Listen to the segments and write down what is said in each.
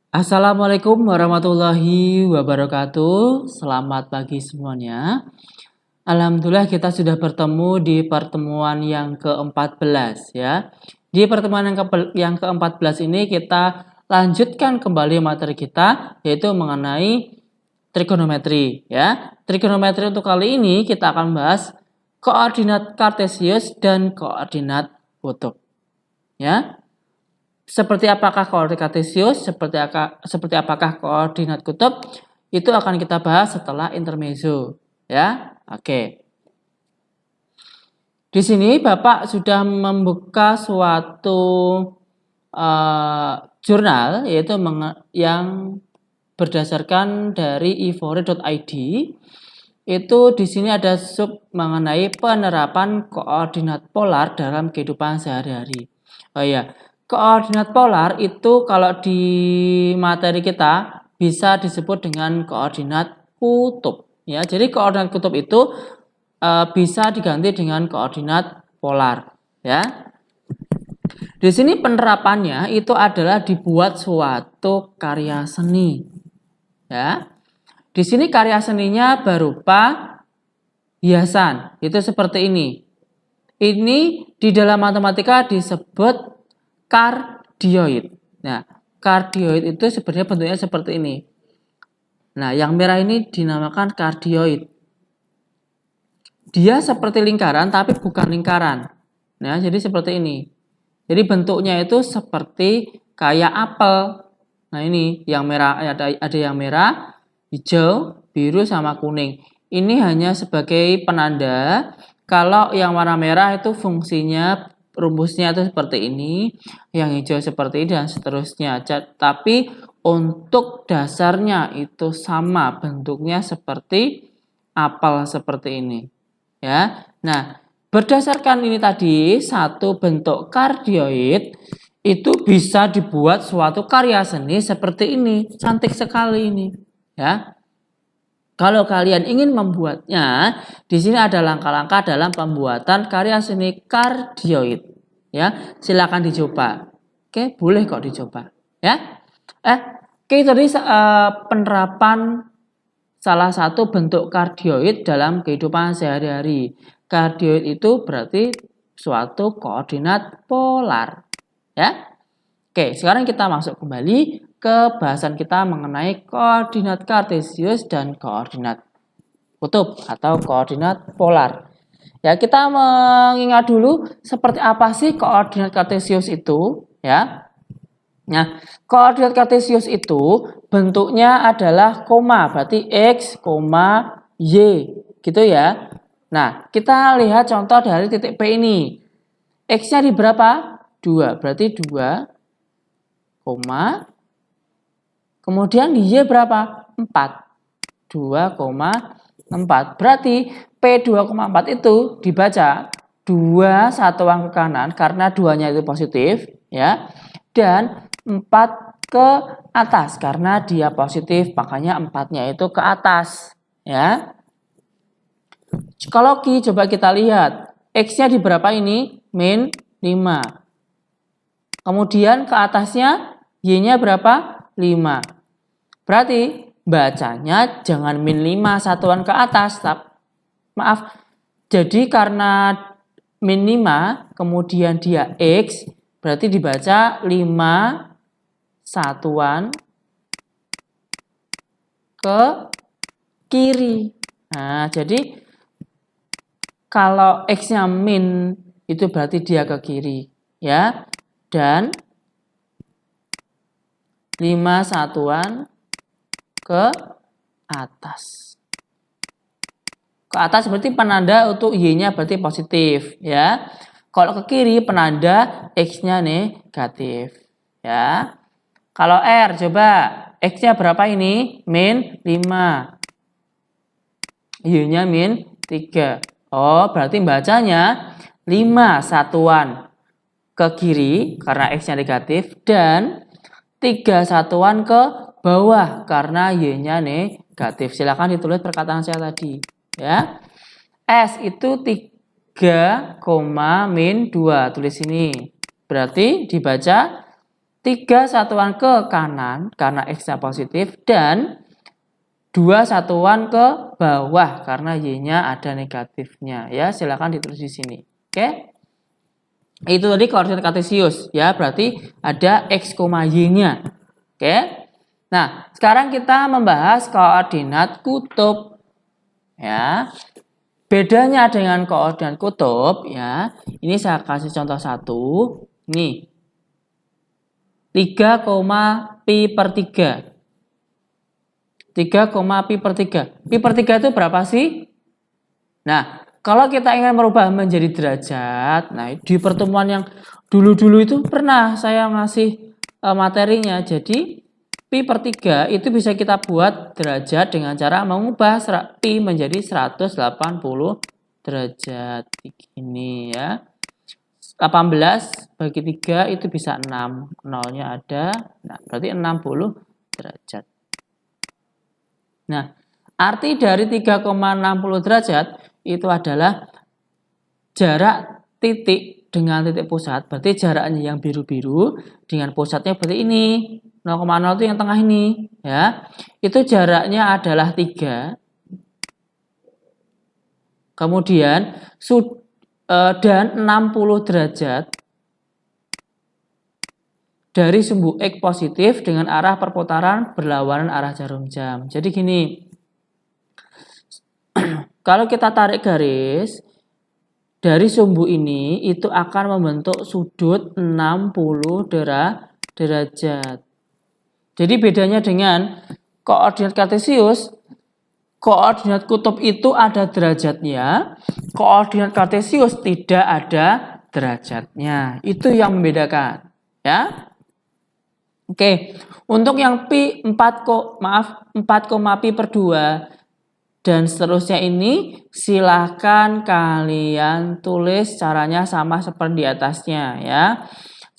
Assalamualaikum warahmatullahi wabarakatuh. Selamat pagi semuanya. Alhamdulillah kita sudah bertemu di pertemuan yang ke-14 ya. Di pertemuan yang ke-14 ini kita lanjutkan kembali materi kita yaitu mengenai trigonometri ya. Trigonometri untuk kali ini kita akan bahas koordinat kartesius dan koordinat kutub ya. Seperti apakah koordinat kartesius, seperti apakah koordinat kutub, itu akan kita bahas setelah intermezzo, ya. Oke. Di sini Bapak sudah membuka suatu jurnal yaitu yang berdasarkan dari ifore.id. Itu di sini ada sub mengenai penerapan koordinat polar dalam kehidupan sehari-hari. Oh iya, koordinat polar itu kalau di materi kita bisa disebut dengan koordinat kutub. Ya, jadi koordinat kutub itu bisa diganti dengan koordinat polar. Ya, di sini penerapannya itu adalah dibuat suatu karya seni. Ya, di sini karya seninya berupa hiasan. Itu seperti ini. Ini di dalam matematika disebut kardioid. Nah, kardioid itu sebenarnya bentuknya seperti ini. Nah, yang merah ini dinamakan kardioid. Dia seperti lingkaran tapi bukan lingkaran. Nah, jadi seperti ini. Jadi bentuknya itu seperti kayak apel. Nah, ini yang merah ada yang merah, hijau, biru sama kuning. Ini hanya sebagai penanda kalau yang warna merah itu fungsinya rumusnya itu seperti ini, yang hijau seperti ini dan seterusnya. Tapi untuk dasarnya itu sama, bentuknya seperti apel seperti ini. Ya. Nah, berdasarkan ini tadi satu bentuk kardioid itu bisa dibuat suatu karya seni seperti ini. Cantik sekali ini, ya. Kalau kalian ingin membuatnya, di sini ada langkah-langkah dalam pembuatan karya seni kardioid. Ya, silakan dicoba. Oke, boleh kok dicoba. Ya, oke tadi penerapan salah satu bentuk kardioid dalam kehidupan sehari-hari. Kardioid itu berarti suatu koordinat polar. Ya, oke sekarang kita masuk kembali ke bahasan kita mengenai koordinat kartesius dan koordinat kutub atau koordinat polar. Ya, kita mengingat dulu seperti apa sih koordinat kartesius itu, ya. Nah, koordinat kartesius itu bentuknya adalah koma, berarti x, y, gitu ya. Nah, kita lihat contoh dari titik P ini. X-nya di berapa? 2, berarti 2, koma, kemudian di Y berapa? 4. 2,4. Berarti P2,4 itu dibaca 2 satuan ke kanan karena 2-nya itu positif ya. Dan 4 ke atas karena dia positif, makanya 4-nya itu ke atas ya. Kalau Q coba kita lihat, X-nya di berapa ini? Min 5. Kemudian ke atasnya Y-nya berapa? 5. Berarti bacanya jangan min 5 satuan ke atas. Maaf. Jadi karena min 5 kemudian dia X berarti dibaca 5 satuan ke kiri. Nah, jadi kalau X-nya min itu berarti dia ke kiri ya. Dan 5 satuan ke atas. Ke atas berarti penanda untuk Y-nya berarti positif ya. Kalau ke kiri penanda X-nya negatif ya. Kalau R coba X-nya berapa ini? Min 5. Y-nya min 3. Oh, berarti bacanya 5 satuan ke kiri karena X-nya negatif dan 3 satuan ke bawah karena Y-nya negatif. Silakan ditulis perkataan saya tadi ya. S itu 3, min 2. Tulis ini. Berarti dibaca 3 satuan ke kanan karena X-nya positif, dan 2 satuan ke bawah karena Y-nya ada negatifnya. Ya, silakan ditulis di sini. Oke. Itu tadi koordinat kartesius ya, berarti ada X, Y-nya. Oke. Nah, sekarang kita membahas koordinat kutub. Ya. Bedanya dengan koordinat kutub ya, ini saya kasih contoh satu. Nih. 3, pi per 3. 3, pi per 3. Pi per 3 itu berapa sih? Nah, kalau kita ingin merubah menjadi derajat, nah di pertemuan yang dulu-dulu itu pernah saya ngasih materinya. Jadi, pi per 3 itu bisa kita buat derajat dengan cara mengubah pi menjadi 180 derajat. Ini ya. 18 bagi 3 itu bisa 6. Nolnya ada. Nah, berarti 60 derajat. Nah, arti dari 3,60 derajat itu adalah jarak titik dengan titik pusat. Berarti jaraknya yang biru-biru dengan pusatnya berarti ini. 0,0 itu yang tengah ini. Ya, itu jaraknya adalah 3. Kemudian dan 60 derajat dari sumbu X positif dengan arah perputaran berlawanan arah jarum jam. Jadi gini, kalau kita tarik garis dari sumbu ini itu akan membentuk sudut 60 derajat. Jadi bedanya dengan koordinat kartesius, koordinat kutub itu ada derajatnya, koordinat kartesius tidak ada derajatnya. Itu yang membedakan, ya. Oke, untuk yang pi 4, pi per 2 dan seterusnya ini silahkan kalian tulis caranya sama seperti di atasnya ya.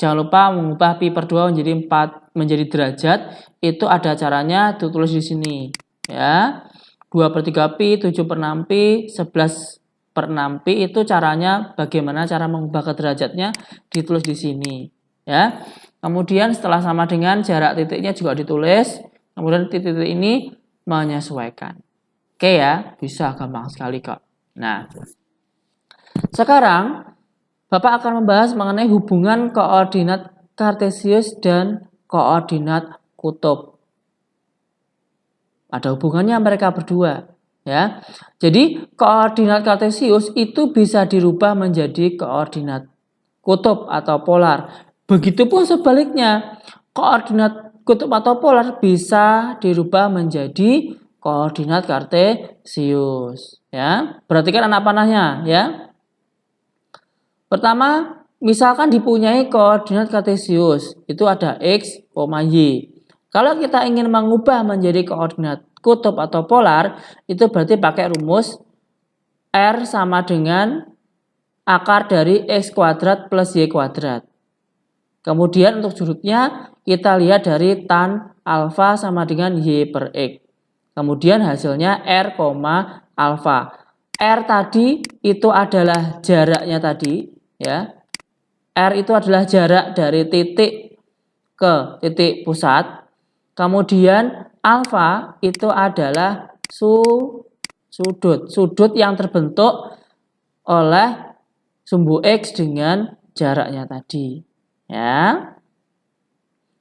Jangan lupa mengubah pi per 2 menjadi 4 menjadi derajat, itu ada caranya ditulis di sini ya. 2 per 3 pi, 7 per 6 pi, 11 per 6 pi itu caranya bagaimana cara mengubah ke derajatnya ditulis di sini ya. Kemudian setelah sama dengan jarak titiknya juga ditulis, kemudian titik-titik ini menyesuaikan. Oke ya, bisa gampang sekali kok. Nah, sekarang Bapak akan membahas mengenai hubungan koordinat kartesius dan koordinat kutub. Ada hubungannya mereka berdua, ya. Jadi koordinat kartesius itu bisa dirubah menjadi koordinat kutub atau polar. Begitupun sebaliknya, koordinat kutub atau polar bisa dirubah menjadi koordinat kartesius. Ya, perhatikan anak panahnya, ya. Pertama, misalkan dipunyai koordinat kartesius, itu ada x, y. Kalau kita ingin mengubah menjadi koordinat kutub atau polar, itu berarti pakai rumus R sama dengan akar dari x kuadrat plus y kuadrat. Kemudian untuk sudutnya kita lihat dari tan alfa sama dengan y per x. Kemudian hasilnya R, alfa. R tadi itu adalah jaraknya tadi, ya. R itu adalah jarak dari titik ke titik pusat. Kemudian alfa itu adalah sudut yang terbentuk oleh sumbu X dengan jaraknya tadi. Ya.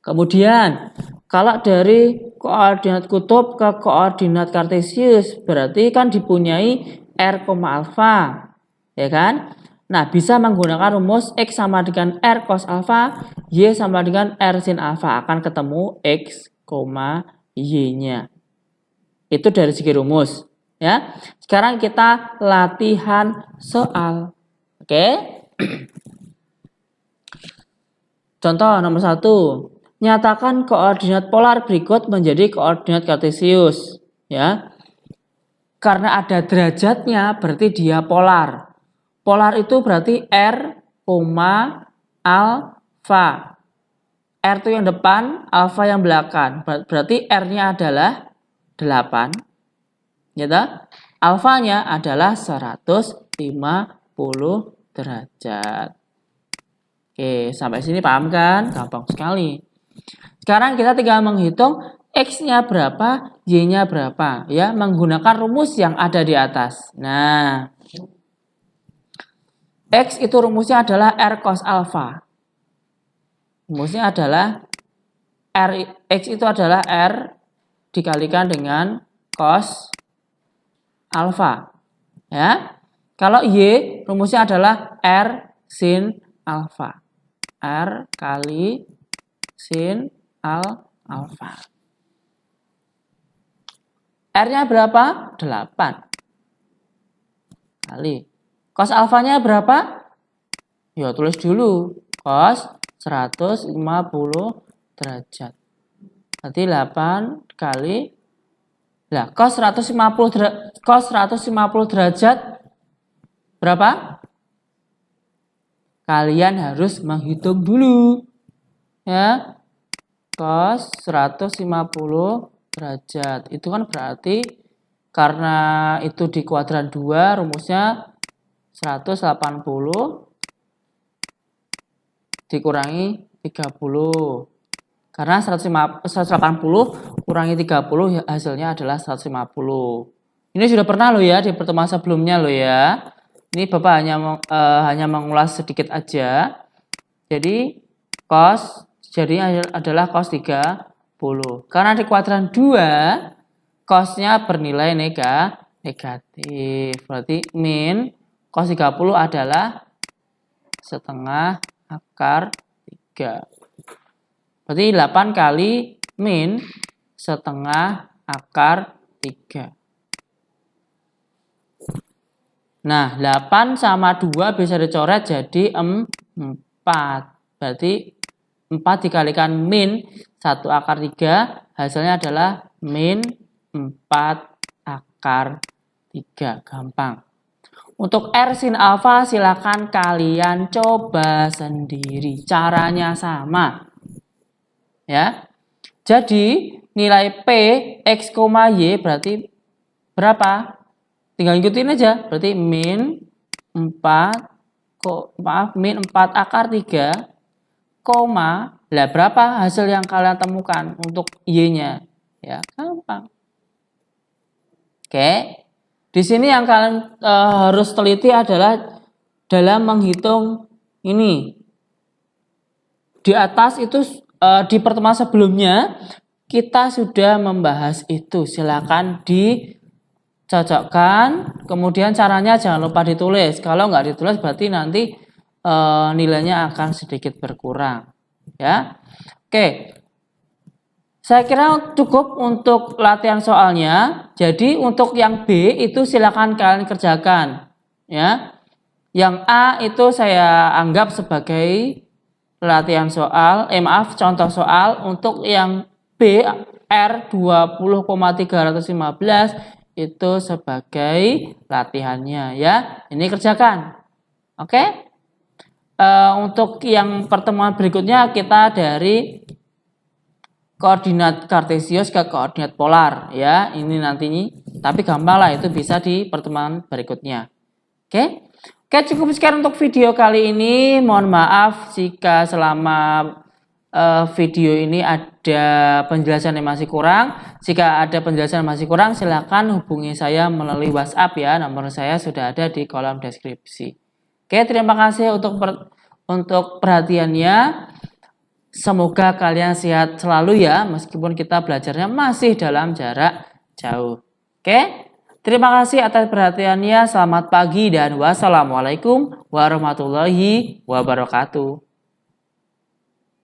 Kemudian kalau dari koordinat kutub ke koordinat kartesius berarti kan dipunyai R, alfa, ya kan? Nah, bisa menggunakan rumus X sama dengan R cos alfa, Y sama dengan R sin alfa, akan ketemu X, Y-nya. Itu dari segi rumus, ya. Sekarang kita latihan soal. Oke? Contoh nomor 1. Nyatakan koordinat polar berikut menjadi koordinat kartesius. Ya. Karena ada derajatnya berarti dia polar. Polar itu berarti R, alfa. R itu yang depan, alfa yang belakang. Berarti R-nya adalah 8. Ya, alfanya adalah 150 derajat. Oke, sampai sini paham kan? Gampang sekali. Sekarang kita tinggal menghitung X-nya berapa, Y-nya berapa, ya, menggunakan rumus yang ada di atas. Nah, X itu rumusnya adalah R cos alpha. Rumusnya adalah X itu adalah R dikalikan dengan cos alpha. Ya. Kalau Y rumusnya adalah R sin alpha. R kali sin alpha. R-nya berapa? 8. Kali. Cos alfanya berapa? Ya, tulis dulu. Cos 150 derajat. Berarti 8 kali. Nah, cos 150 derajat berapa? Kalian harus menghitung dulu. Ya. Cos 150 derajat. Itu kan berarti karena itu di kuadran 2 rumusnya 180 dikurangi 30. Karena 180 kurangi 30 hasilnya adalah 150. Ini sudah pernah loh ya di pertemuan sebelumnya loh ya. Ini Bapak hanya mengulas sedikit aja. Jadi cos jadi adalah cos 30. Karena di kuadran 2 cosnya bernilai negatif. Berarti min cos 30 adalah setengah akar 3. Berarti 8 kali min setengah akar 3. Nah, 8 sama 2 bisa dicoret jadi 4. Berarti 4 dikalikan min 1 akar 3 hasilnya adalah min 4 akar 3. Gampang. Untuk R sin alfa silakan kalian coba sendiri. Caranya sama. Ya. Jadi nilai P X, Y berarti berapa? Tinggal ikutin aja. Berarti min 4 akar 3 koma, lah berapa hasil yang kalian temukan untuk Y-nya? Ya, gampang. Oke. Di sini yang kalian harus teliti adalah dalam menghitung ini. Di atas itu di pertemuan sebelumnya kita sudah membahas itu. Silakan dicocokkan. Kemudian caranya jangan lupa ditulis. Kalau nggak ditulis berarti nanti nilainya akan sedikit berkurang. Ya, oke. Saya kira cukup untuk latihan soalnya. Jadi untuk yang B itu silakan kalian kerjakan. Ya, yang A itu saya anggap sebagai latihan soal, contoh soal. Untuk yang B, R 20,315 itu sebagai latihannya ya. Ini kerjakan. Oke? Untuk yang pertemuan berikutnya kita dari koordinat kartesius ke koordinat polar ya. Ini nantinya, tapi gampang lah, itu bisa di pertemuan berikutnya. Oke? Oke, cukup sekian untuk video kali ini. Mohon maaf jika selama video ini ada penjelasan yang masih kurang. Jika ada penjelasan yang masih kurang, silakan hubungi saya melalui WhatsApp ya. Nomor saya sudah ada di kolom deskripsi. Oke, terima kasih untuk perhatiannya. Semoga kalian sehat selalu ya, meskipun kita belajarnya masih dalam jarak jauh. Oke? Terima kasih atas perhatiannya. Selamat pagi dan wassalamualaikum warahmatullahi wabarakatuh.